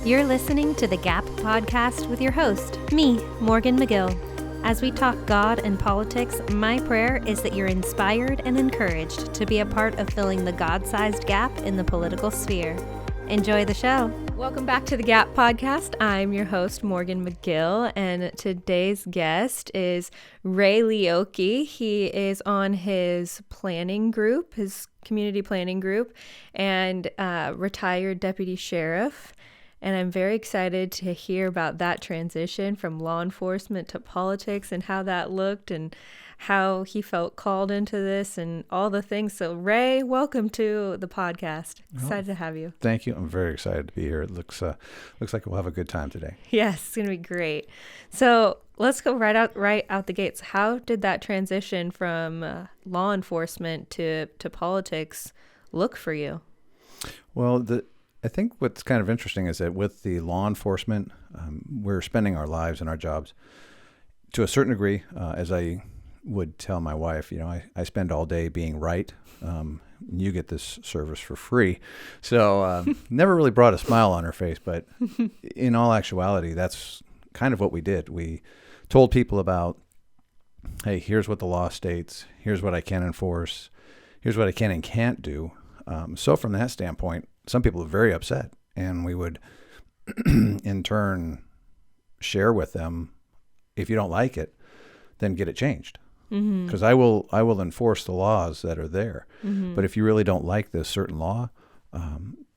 You're listening to the Gap Podcast with your host, me, Morgan McGill. As we talk God and politics, my prayer is that you're inspired and encouraged to be a part of filling the God-sized gap in the political sphere. Enjoy the show. Welcome back to the Gap Podcast. I'm your host, Morgan McGill, and today's guest is Rey Lyyjoki. He is on his planning group, his community planning group, and retired deputy sheriff. And I'm very excited to hear about that transition from law enforcement to politics and how that looked and how he felt called into this and all the things. So Rey, welcome to the podcast. Excited to have you. Thank you. I'm very excited to be here. It looks like we'll have a good time today. Yes, it's going to be great. So let's go right out the gates. How did that transition from law enforcement to politics look for you? Well, I think what's kind of interesting is that with the law enforcement, we're spending our lives and our jobs to a certain degree. As I would tell my wife, I spend all day being right. You get this service for free. So never really brought a smile on her face. But in all actuality, that's kind of what we did. We told people about, hey, here's what the law states. Here's what I can enforce. Here's what I can and can't do. So from that standpoint, some people are very upset, and we would in turn share with them, if you don't like it, then get it changed. Because I will enforce the laws that are there. But if you really don't like this certain law,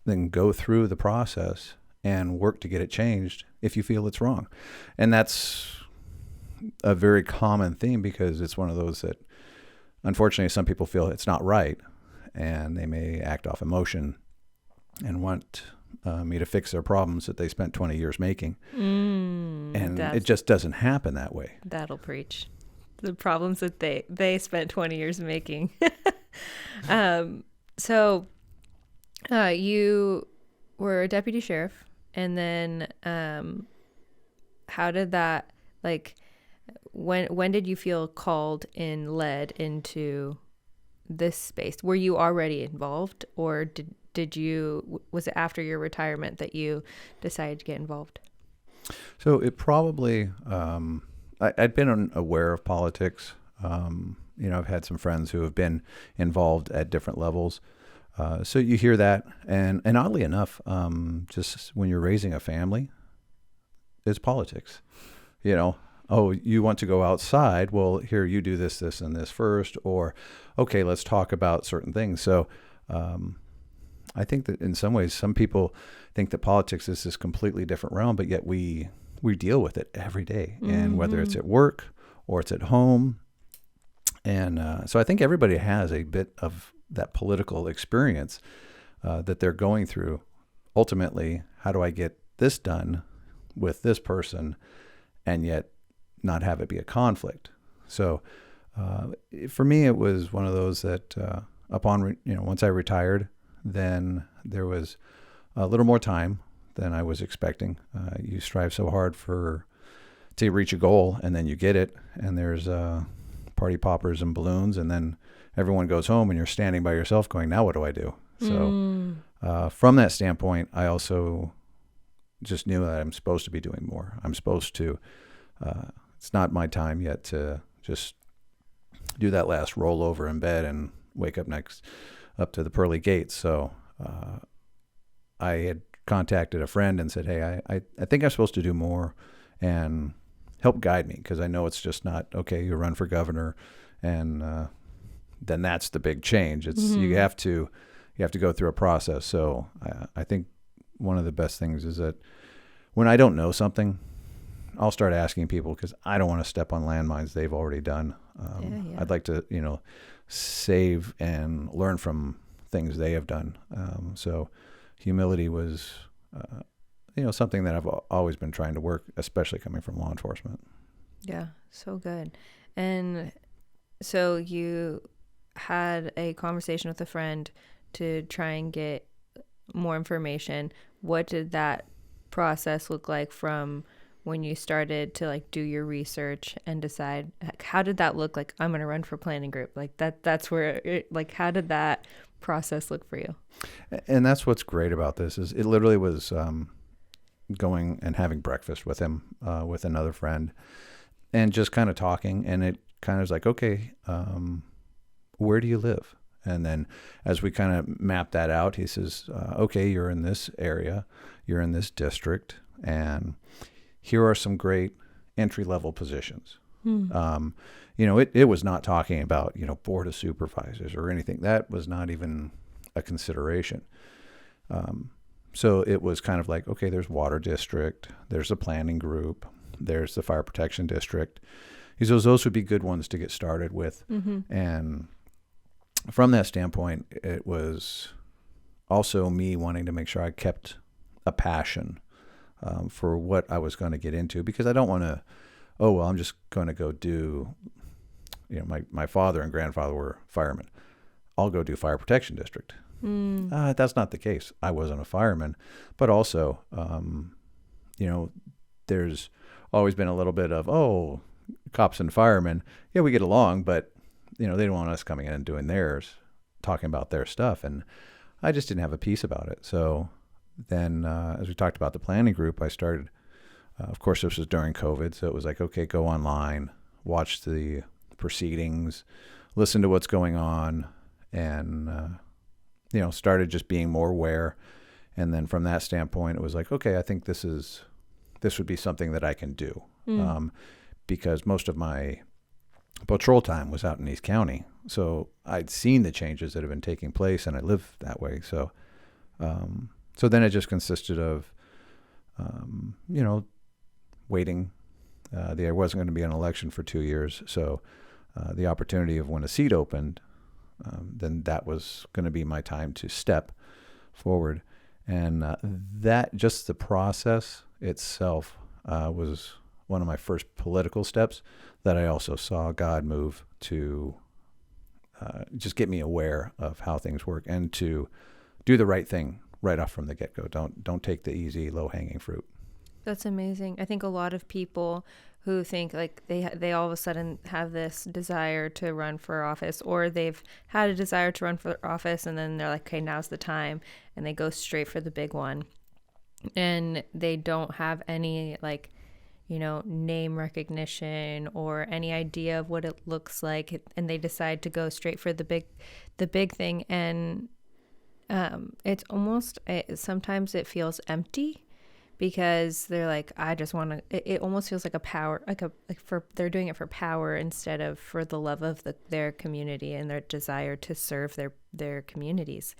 then go through the process and work to get it changed if you feel it's wrong. And that's a very common theme, because it's one of those that unfortunately some people feel it's not right, and they may act off emotion and want me to fix their problems that they spent 20 years making. And it just doesn't happen that way. That'll preach. The problems that they spent 20 years making. So you were a deputy sheriff, and then how did that, when did you feel called and led into this space? Were you already involved, or was it after your retirement that you decided to get involved? So it probably, I'd been aware of politics. I've had some friends who have been involved at different levels. So you hear that. And oddly enough, just when you're raising a family, it's politics. Oh, you want to go outside? Well, here, you do this, and this first. Or, okay, let's talk about certain things. So I think that in some ways, some people think that politics is this completely different realm, but yet we deal with it every day. And whether it's at work or it's at home. And so I think everybody has a bit of that political experience that they're going through. Ultimately, how do I get this done with this person and yet not have it be a conflict? So for me, it was one of those that once I retired, then there was a little more time than I was expecting. You strive so hard to reach a goal, and then you get it, and there's party poppers and balloons, and then everyone goes home, and you're standing by yourself going, now what do I do? So from that standpoint, I also just knew that I'm supposed to be doing more. I'm supposed to, it's not my time yet to just do that last rollover in bed and wake up to the pearly gates. So I had contacted a friend and said, hey, I think I'm supposed to do more and help guide me, because I know it's just not, okay, you run for governor and then that's the big change. It's you have to go through a process. So I think one of the best things is that when I don't know something, I'll start asking people, because I don't want to step on landmines they've already done. I'd like to, save and learn from things they have done. So humility was, something that I've always been trying to work, especially coming from law enforcement. Yeah, so good. And so you had a conversation with a friend to try and get more information. What did that process look like from when you started to do your research and decide, how did that look like? I'm going to run for planning group. That's where how did that process look for you? And that's what's great about this is it literally was going and having breakfast with him, with another friend, and just kind of talking. And it kind of was like, okay, where do you live? And then as we kind of map that out, he says, okay, you're in this area, you're in this district, and here are some great entry-level positions. It was not talking about, board of supervisors or anything. That was not even a consideration. So it was kind of like, okay, there's water district, there's a planning group, there's the fire protection district. He says those would be good ones to get started with. And from that standpoint, it was also me wanting to make sure I kept a passion for what I was going to get into, because I don't want to, I'm just going to go do, my father and grandfather were firemen. I'll go do fire protection district. That's not the case. I wasn't a fireman, but also, there's always been a little bit of, cops and firemen. Yeah, we get along, but they don't want us coming in and doing theirs, talking about their stuff. And I just didn't have a piece about it. So then, as we talked about the planning group, I started, of course, this was during COVID. So it was like, okay, go online, watch the proceedings, listen to what's going on, and, started just being more aware. And then from that standpoint, it was like, okay, I think this would be something that I can do. Because most of my patrol time was out in East County. So I'd seen the changes that have been taking place, and I live that way. So, so then it just consisted of, waiting. There wasn't going to be an election for 2 years. So the opportunity of when a seat opened, then that was going to be my time to step forward. And that, just the process itself, was one of my first political steps that I also saw God move to just get me aware of how things work and to do the right thing right off from the get-go. Don't take the easy, low-hanging fruit. That's amazing. I think a lot of people who think like they all of a sudden have this desire to run for office, or they've had a desire to run for office, and then they're like, okay, now's the time, and they go straight for the big one, and they don't have any name recognition or any idea of what it looks like, and they decide to go straight for the big thing. And it's almost, sometimes it feels empty, because they're like, I just want to, it almost feels like a power, they're doing it for power instead of for the love of their community and their desire to serve their communities.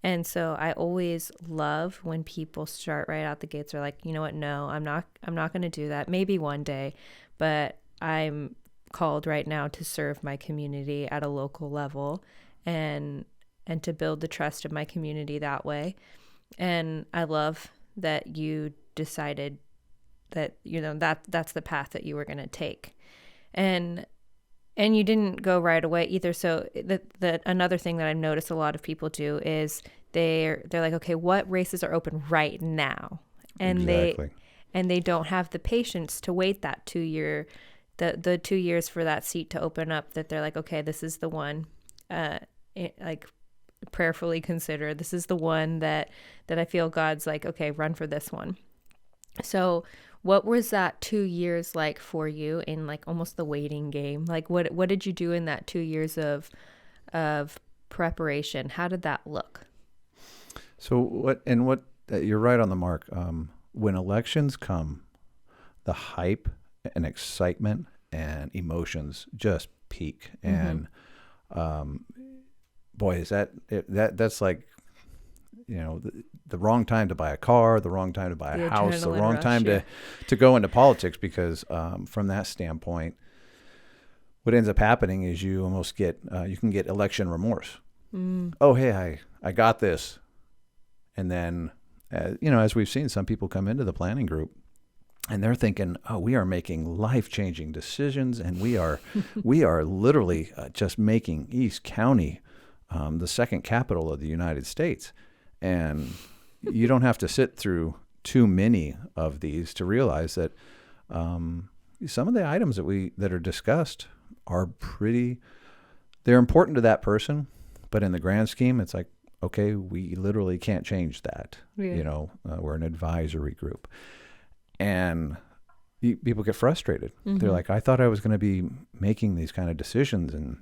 And so I always love when people start right out the gates. They're like, you know what? No, I'm not going to do that. Maybe one day, but I'm called right now to serve my community at a local level and to build the trust of my community that way. And I love that you decided that, that's the path that you were going to take. And you didn't go right away either. So another thing that I've noticed a lot of people do is they're like, okay, what races are open right now? And exactly. they don't have the patience to wait that 2 year, the 2 years for that seat to open up, that they're like, okay, this is the one, prayerfully consider. This is the one that I feel God's like, okay, run for this one. So what was that 2 years like for you in like almost the waiting game? Like what did you do in that 2 years of preparation? How did that look? So you're right on the mark. When elections come, the hype and excitement and emotions just peak. And boy, is that's like, the wrong time to buy a car, the wrong time to buy a house, the wrong time to go into politics, because from that standpoint, what ends up happening is you almost get, you can get election remorse. Oh, hey, I got this. And then, as we've seen, some people come into the planning group and they're thinking, oh, we are making life-changing decisions, and we are literally just making East County the second capital of the United States. And you don't have to sit through too many of these to realize that some of the items that are discussed are they're important to that person, but in the grand scheme, it's like, okay, we literally can't change that. Yeah. We're an advisory group. And people get frustrated. Mm-hmm. They're like, I thought I was going to be making these kind of decisions and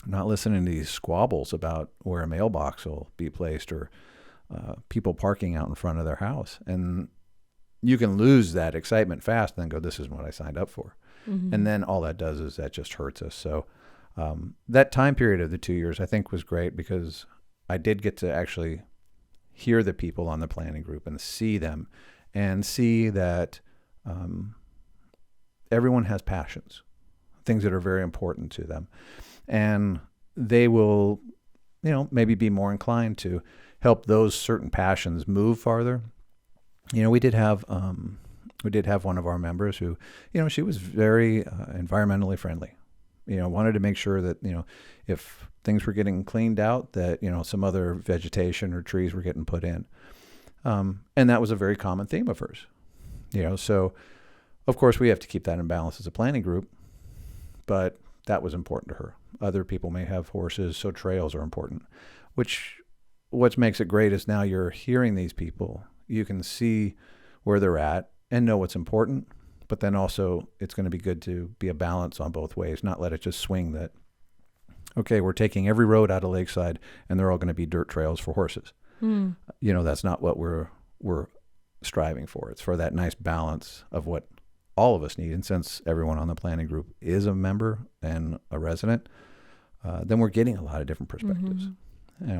not listening to these squabbles about where a mailbox will be placed or people parking out in front of their house. And you can lose that excitement fast and then go, this isn't what I signed up for. Mm-hmm. And then all that does is that just hurts us. So that time period of the 2 years, I think, was great because I did get to actually hear the people on the planning group and see them and see that everyone has passions, things that are very important to them. And they will, maybe be more inclined to help those certain passions move farther. We did have one of our members who, she was very environmentally friendly. Wanted to make sure that, if things were getting cleaned out, that, some other vegetation or trees were getting put in. And that was a very common theme of hers. So of course we have to keep that in balance as a planning group, but that was important to her. Other people may have horses, so trails are important, what makes it great is now you're hearing these people. You can see where they're at and know what's important, but then also it's going to be good to be a balance on both ways, not let it just swing that, okay, we're taking every road out of Lakeside and they're all going to be dirt trails for horses. That's not what we're striving for. It's for that nice balance of what all of us need. And since everyone on the planning group is a member and a resident, then we're getting a lot of different perspectives.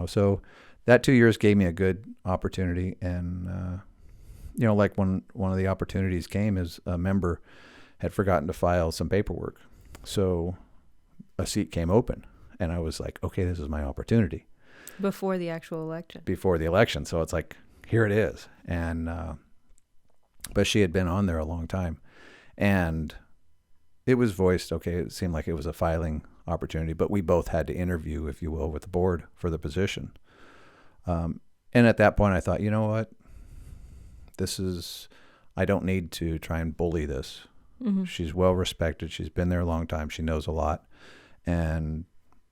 So that 2 years gave me a good opportunity. And, like when one of the opportunities came is a member had forgotten to file some paperwork. So a seat came open and I was like, okay, this is my opportunity. Before the actual election. Before the election. So it's like, here it is. And, but she had been on there a long time and it was voiced, okay, it seemed like it was a filing opportunity, but we both had to interview, if you will, with the board for the position. And at that point I thought, you know what, I don't need to try and bully this. Mm-hmm. She's well respected. She's been there a long time. She knows a lot. And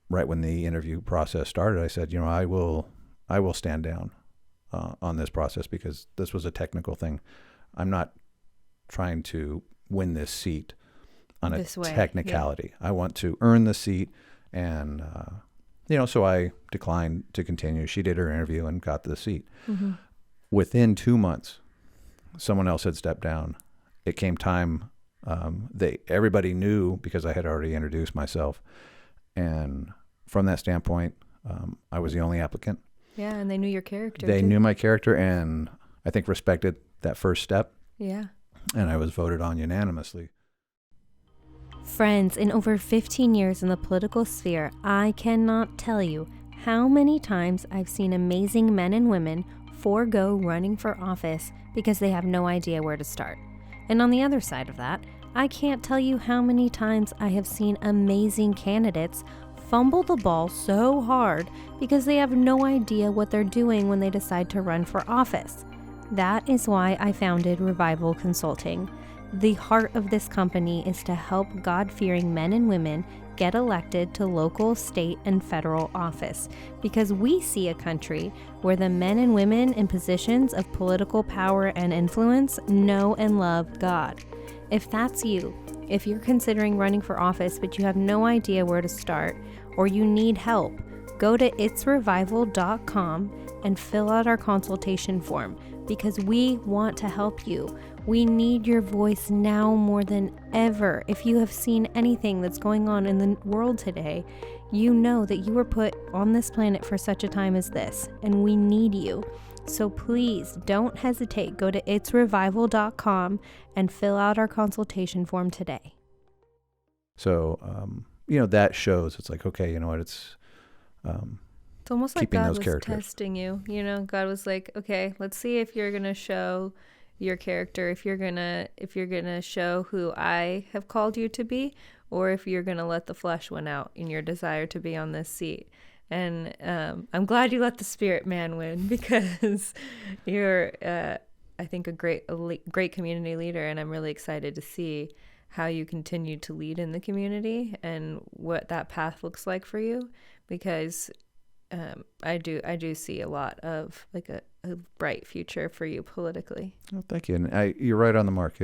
right when the interview process started, I said, I will stand down on this process because this was a technical thing. I'm not trying to win this seat on a technicality. Yeah. I want to earn the seat. And, so I declined to continue. She did her interview and got the seat. Mm-hmm. Within 2 months, someone else had stepped down. It came time. Everybody knew because I had already introduced myself. And from that standpoint, I was the only applicant. Yeah, and they knew your character. They knew my character and I think respected that first step. Yeah. And I was voted on unanimously. Friends, in over 15 years in the political sphere, I cannot tell you how many times I've seen amazing men and women forego running for office because they have no idea where to start. And on the other side of that, I can't tell you how many times I have seen amazing candidates fumble the ball so hard because they have no idea what they're doing when they decide to run for office. That is why I founded Revival Consulting. The heart of this company is to help God-fearing men and women get elected to local, state, and federal office because we see a country where the men and women in positions of political power and influence know and love God. If that's you, if you're considering running for office but you have no idea where to start or you need help, go to itsrevival.com and fill out our consultation form because we want to help you. We need your voice now more than ever. If you have seen anything that's going on in the world today, you know that you were put on this planet for such a time as this, and we need you. So please don't hesitate. Go to itsrevival.com and fill out our consultation form today. So, that shows it's like, okay, you know what, it's almost like God was characters. testing you. God was like, okay, let's see if you're going to show your character, if you're going to show who I have called you to be, or if you're going to let the flesh win out in your desire to be on this seat. And I'm glad you let the spirit man win because you're, I think, a great community leader. And I'm really excited to see how you continue to lead in the community and what that path looks like for you. Because I do see a lot of like a bright future for you politically. Well, thank you. And you're right on the mark.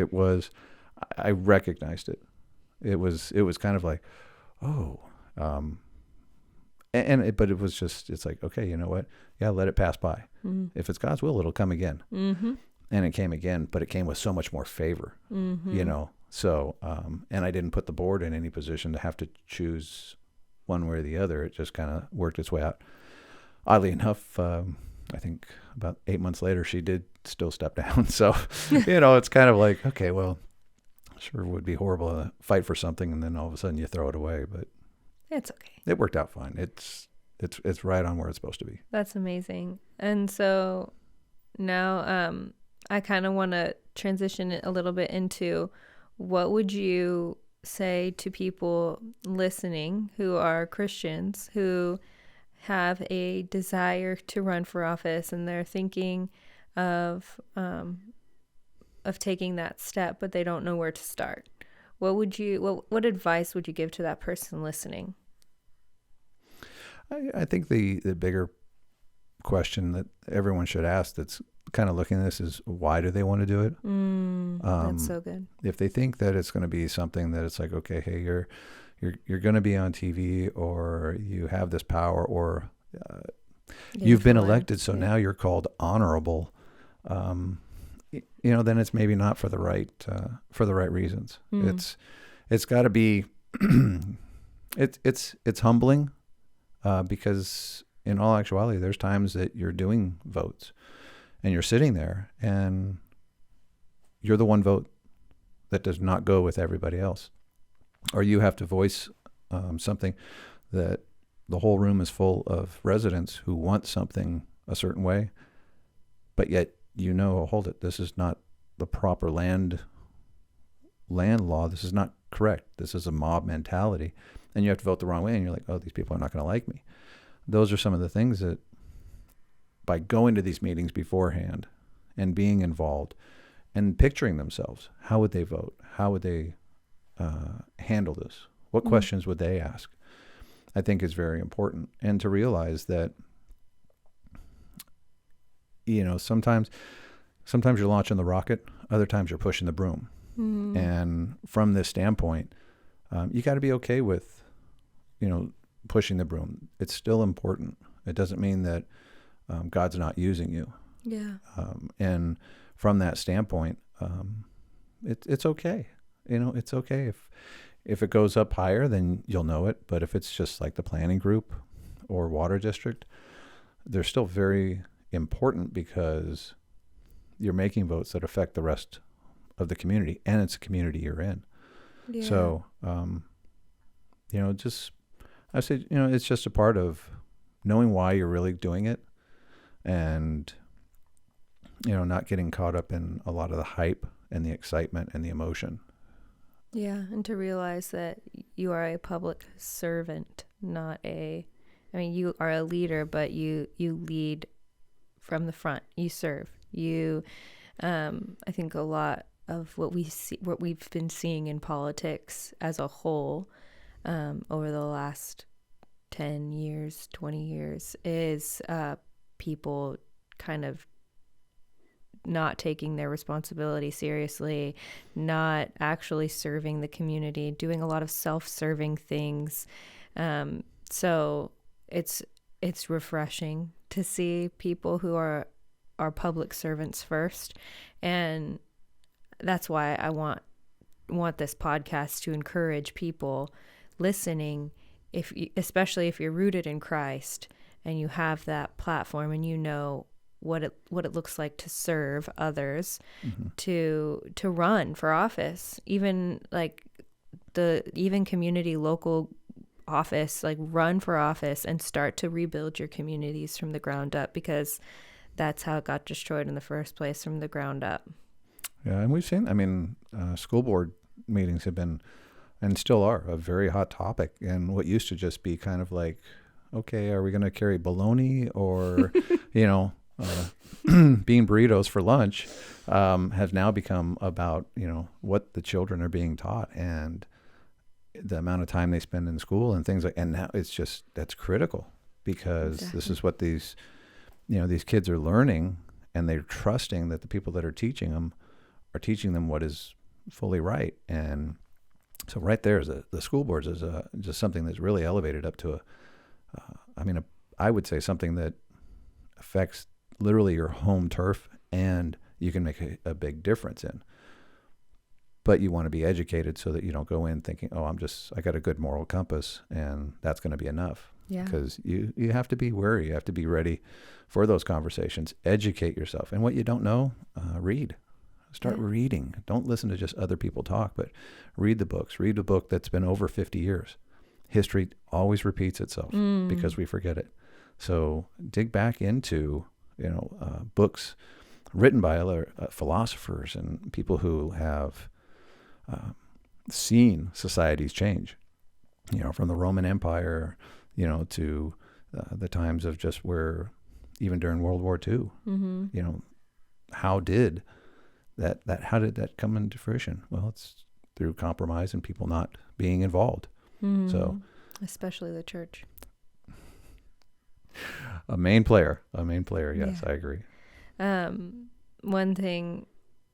I recognized it. It was kind of like, oh, but it was just, it's like, okay, you know what? Yeah, let it pass by. Mm-hmm. If it's God's will, it'll come again. Mm-hmm. And it came again, but it came with so much more favor, So, and I didn't put the board in any position to have to choose one way or the other. It just kind of worked its way out. Oddly enough, I think about 8 months later, she did still step down. So, it's kind of like, okay, well, sure would be horrible to fight for something and then all of a sudden you throw it away, but it's okay. It worked out fine. It's right on where it's supposed to be. That's amazing. And so now I kind of want to transition it a little bit into what would you say to people listening who are Christians who have a desire to run for office and they're thinking of taking that step, but they don't know where to start. What advice would you give to that person listening? I think the bigger question that everyone should ask that's kind of looking at this is, why do they want to do it? That's so good. If they think that it's going to be something that it's like, okay, hey, you're going to be on TV, or you have this power, or you've been elected, so now you're called honorable. Then it's maybe not for the right reasons. It's got to be it's humbling, because in all actuality, there's times that you're doing votes and you're sitting there and you're the one vote that does not go with everybody else, or you have to voice something that the whole room is full of residents who want something a certain way, but yet hold it, this is not the proper land law. This is not correct. This is a mob mentality. And you have to vote the wrong way. And you're like, oh, these people are not going to like me. Those are some of the things that, by going to these meetings beforehand and being involved and picturing themselves, how would they vote? How would they handle this? What questions would they ask? I think is very important. And to realize that, sometimes you're launching the rocket, other times you're pushing the broom. Mm-hmm. And from this standpoint, you got to be okay with, pushing the broom. It's still important. It doesn't mean that God's not using you. Yeah. And from that standpoint, it's okay. It's okay if it goes up higher, then you'll know it. But if it's just like the planning group or water district, they're still very important, because you're making votes that affect the rest of the community, and it's a community you're in. Yeah. So, I say, it's just a part of knowing why you're really doing it, and, not getting caught up in a lot of the hype and the excitement and the emotion. Yeah. And to realize that you are a public servant, you are a leader, but you lead from the front. You serve. I think a lot of what we've been seeing in politics as a whole over the last 10 years, 20 years is people kind of not taking their responsibility seriously, not actually serving the community, doing a lot of self-serving things. So it's refreshing to see people who are public servants first. And that's why I want this podcast to encourage people listening, especially if you're rooted in Christ and you have that platform and what it looks like to serve others, mm-hmm. to run for office, even like even community local office, like run for office and start to rebuild your communities from the ground up, because that's how it got destroyed in the first place, from the ground up. Yeah, and we've seen, school board meetings have been, and still are, a very hot topic. And what used to just be kind of like, okay, are we going to carry bologna or, bean burritos for lunch, has now become about, what the children are being taught and the amount of time they spend in school and things like, and now it's just, that's critical. because this is what these kids are learning, and they're trusting that the people that are teaching them what is fully right. And so right there is the school boards is just something that's really elevated up to I would say something that affects literally your home turf, and you can make a big difference in. But you want to be educated so that you don't go in thinking, oh, I got a good moral compass and that's going to be enough. Yeah. Because you have to be wary. You have to be ready for those conversations. Educate yourself. And what you don't know, read. Start reading. Don't listen to just other people talk, but read the books. Read a book that's been over 50 years. History always repeats itself because we forget it. So dig back into, books written by other philosophers and people who have seen societies change, from the Roman Empire, to the times of just where, even during World War II, how did that come into fruition? Well, it's through compromise and people not being involved. So, especially the church. A main player. Yes, I agree. One thing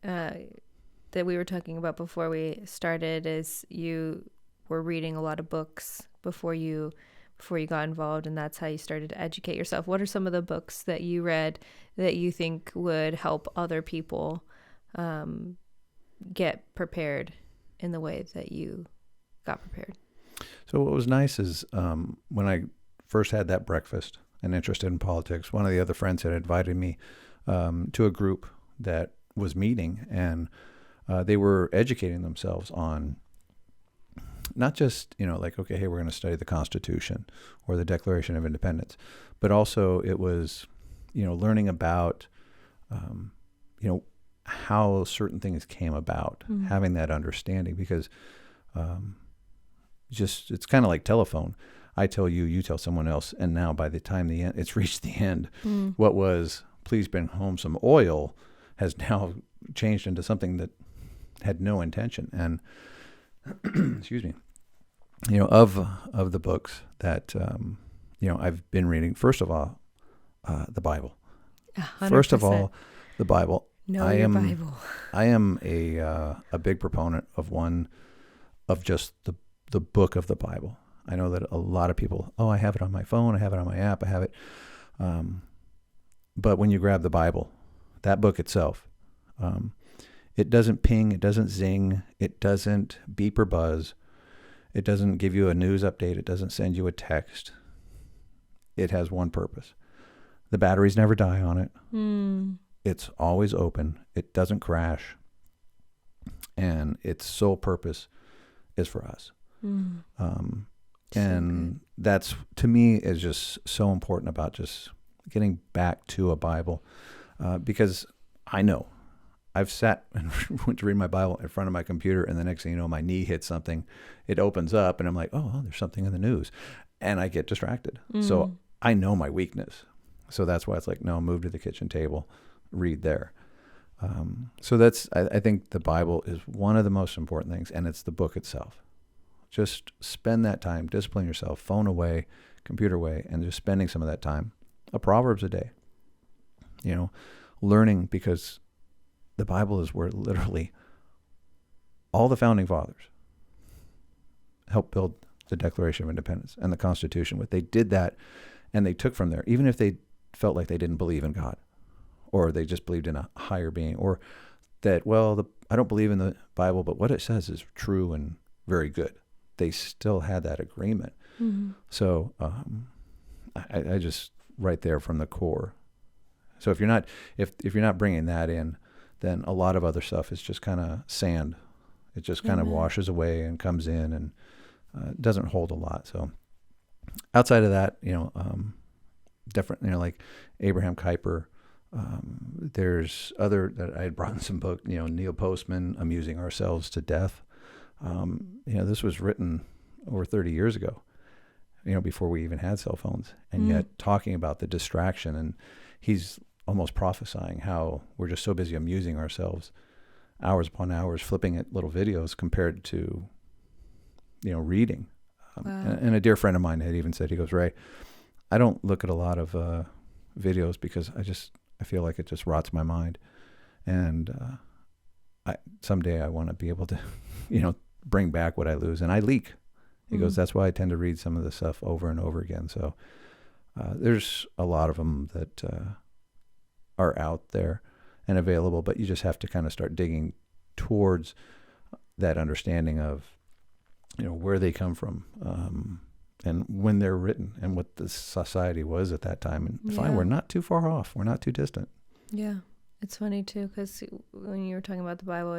that we were talking about before we started is you were reading a lot of books before you got involved, and that's how you started to educate yourself. What are some of the books that you read that you think would help other people get prepared in the way that you got prepared? So what was nice is when I first had that breakfast and interested in politics, one of the other friends had invited me to a group that was meeting, and they were educating themselves on not just, okay, hey, we're going to study the Constitution or the Declaration of Independence, but also it was, learning about, how certain things came about, having that understanding, because it's kind of like telephone. I tell you, you tell someone else, and now by the time it's reached the end, what was, please bring home some oil, has now changed into something that had no intention. And excuse me, of the books that I've been reading, first of all, the Bible. 100%. First of all, the Bible. Your Bible. I am a big proponent of just the book of the Bible. I know that a lot of people, I have it on my phone, I have it on my app, I have it. But when you grab the Bible, that book itself, it doesn't ping, it doesn't zing, it doesn't beep or buzz, it doesn't give you a news update, it doesn't send you a text. It has one purpose. The batteries never die on it. It's always open. It doesn't crash. And its sole purpose is for us. And that's, to me, is just so important about just getting back to a Bible. Because I know I've sat and went to read my Bible in front of my computer, and the next thing you know, my knee hits something. It opens up, and I'm like, there's something in the news. And I get distracted. So I know my weakness. So that's why it's like, no, move to the kitchen table, read there. So that's, I think the Bible is one of the most important things, and it's the book itself. Just spend that time, discipline yourself, phone away, computer away, and just spending some of that time. A Proverbs a day, learning, because the Bible is where literally all the founding fathers helped build the Declaration of Independence and the Constitution. They did that, and they took from there, even if they felt like they didn't believe in God, or they just believed in a higher being, or that, I don't believe in the Bible, but what it says is true and very good. They still had that agreement. So I just, right there from the core. So if you're not bringing that in, then a lot of other stuff is just kind of sand. It just kind of washes away and comes in, and doesn't hold a lot. So outside of that, different, like Abraham Kuyper. There's other that I had brought in some book, Neil Postman, Amusing Ourselves to Death. This was written over 30 years ago, before we even had cell phones, and yet talking about the distraction, and he's almost prophesying how we're just so busy amusing ourselves hours upon hours, flipping at little videos compared to, reading. And a dear friend of mine had even said, he goes, Ray, I don't look at a lot of videos because I feel like it just rots my mind. And someday I want to be able to, bring back what I lose. And I leak. He goes, that's why I tend to read some of the stuff over and over again. So there's a lot of them that are out there and available, but you just have to kind of start digging towards that understanding of, where they come from, and when they're written and what the society was at that time. And fine, we're not too far off. We're not too distant. Yeah. It's funny too, because when you were talking about the Bible,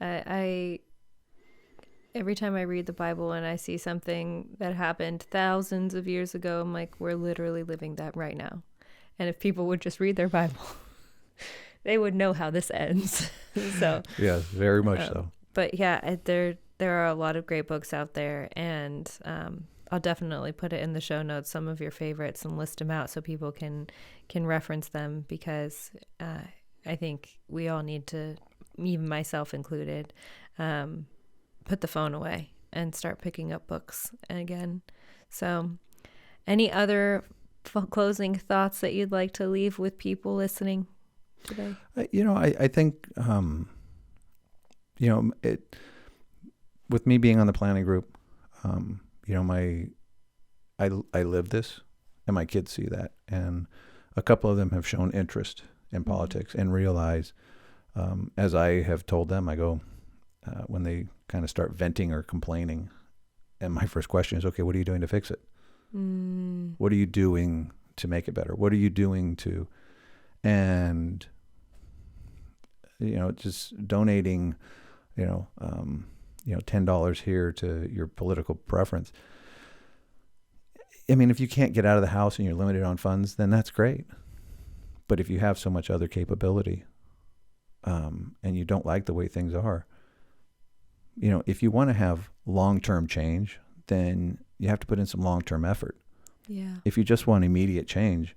I every time I read the Bible and I see something that happened thousands of years ago, I'm like, we're literally living that right now. And if people would just read their Bible, they would know how this ends. So yeah, very much so. But yeah, there are a lot of great books out there, and I'll definitely put it in the show notes, some of your favorites, and list them out so people can reference them, because I think we all need to, even myself included, put the phone away and start picking up books again. So any other closing thoughts that you'd like to leave with people listening today? I think, with me being on the planning group, I live this, and my kids see that. And a couple of them have shown interest in politics and realize, as I have told them, I go, when they kind of start venting or complaining, and my first question is, okay, what are you doing to fix it? What are you doing to make it better? What are you doing to, and, just donating, $10 here to your political preference. I mean, if you can't get out of the house and you're limited on funds, then that's great. But if you have so much other capability, and you don't like the way things are, if you want to have long-term change, then you have to put in some long-term effort. Yeah. If you just want immediate change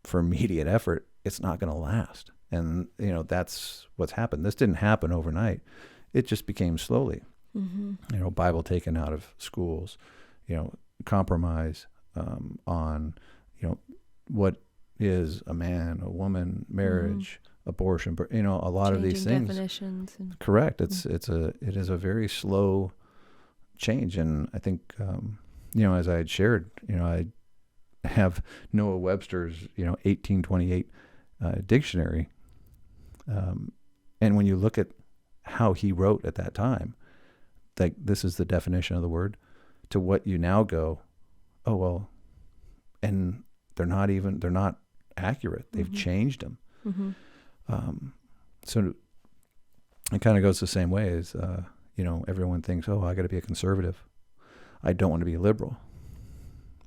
for immediate effort, it's not going to last. And, that's what's happened. This didn't happen overnight. It just became slowly, Bible taken out of schools, compromise on, what is a man, a woman, marriage, abortion, a lot Changing of these things. Definitions. Definitions. Correct. It is a very slow change. And I think, as I had shared, I have Noah Webster's, 1828 dictionary. And when you look at how he wrote at that time, like, this is the definition of the word, to what you now go, oh, well, and they're not accurate. They've changed them. So it kind of goes the same way as, everyone thinks, oh, I got to be a conservative. I don't want to be a liberal.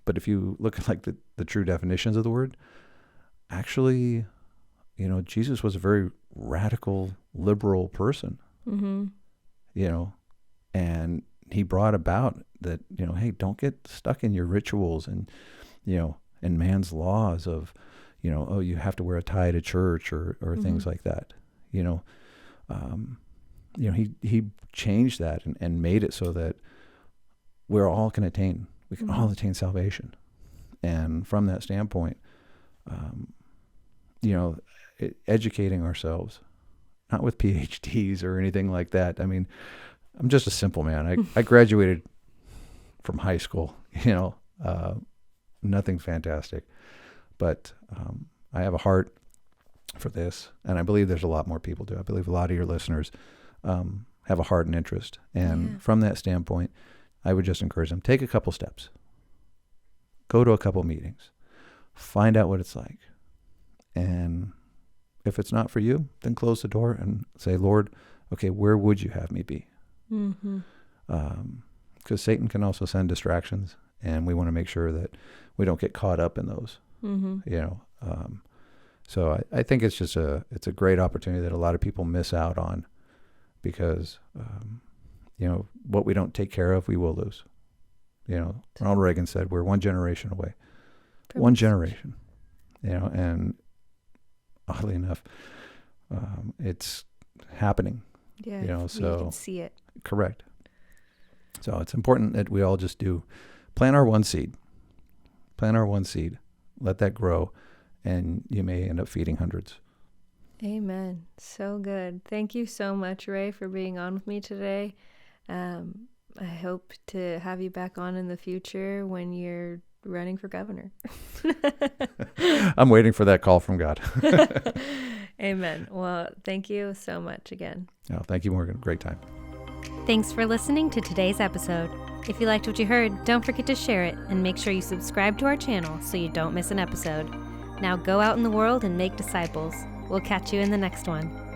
But if you look at the true definitions of the word, actually, Jesus was a very radical, liberal person, and he brought about that, hey, don't get stuck in your rituals and, and man's laws of, oh, you have to wear a tie to church or things like that. He changed that and made it so that we can all attain salvation. And from that standpoint, educating ourselves, not with PhDs or anything like that. I mean, I'm just a simple man. I graduated from high school, nothing fantastic, but I have a heart for this, and I believe there's a lot more people do. I believe a lot of your listeners have a heart and interest. And from that standpoint, I would just encourage them, take a couple steps, go to a couple meetings, find out what it's like. And if it's not for you, then close the door and say, Lord, okay, where would you have me be? Because Satan can also send distractions, and we want to make sure that we don't get caught up in those, so I think it's just it's a great opportunity that a lot of people miss out on, because, what we don't take care of, we will lose. Ronald Reagan said, we're one generation away. One generation, and oddly enough, it's happening. Yeah, so you can see it. Correct. So it's important that we all just plant our one seed, Plant our one seed. Let that grow, and you may end up feeding hundreds. Amen. So good. Thank you so much, Ray, for being on with me today. I hope to have you back on in the future when you're running for governor. I'm waiting for that call from God. Amen. Well, thank you so much again. Oh, thank you, Morgan. Great time. Thanks for listening to today's episode. If you liked what you heard, don't forget to share it and make sure you subscribe to our channel so you don't miss an episode. Now go out in the world and make disciples. We'll catch you in the next one.